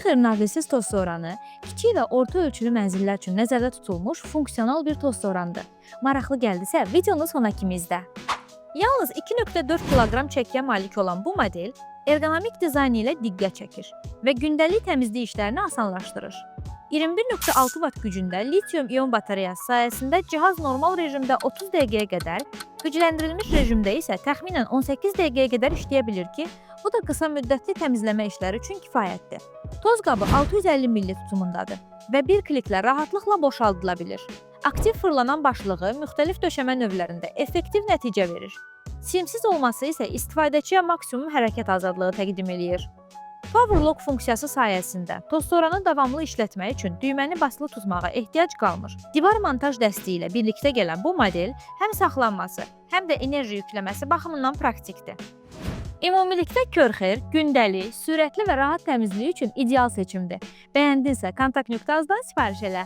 Körxer naqilsiz toz soranı kiçik və orta ölçülü mənzillər üçün nəzərdə tutulmuş funksional bir toz sorandır. Maraqlı gəldisə, videonu sona kimi izlə. Yalnız 2,4 kiloqram çəkiyə malik olan bu model ergonomik dizaynı ilə diqqət çəkir və gündəlik təmizlik işlərini asanlaşdırır. 21,6 Watt gücündə litium-ion batareyası sayəsində cihaz normal rejimdə 30 dəqiqəyə qədər, gücləndirilmiş rejimdə isə təxminən 18 dəqiqəyə qədər işləyə bilir ki, bu da qısa müddətli təmizləmə işləri üçün kifayətdir. Toz qabı 650 ml tutumundadır və bir kliklə rahatlıqla boşaldıla bilir. Aktiv fırlanan başlığı müxtəlif döşəmə növlərində effektiv nəticə verir. Simsiz olması isə istifadəçiyə maksimum hərəkət azadlığı təqdim eləyir. Power Lock funksiyası sayəsində toz soranı davamlı işlətmək üçün düyməni basılı tutmağa ehtiyac qalmır. Divar montaj dəstəyi ilə birlikdə gələn bu model həm saxlanması, həm də enerji yükləməsi baxımından praktikdir. Ümumilikdə Körxer gündəlik, sürətli və rahat təmizliyi üçün ideal seçimdir. Bəyəndinsə, kontakt.az-dan sifariş elə.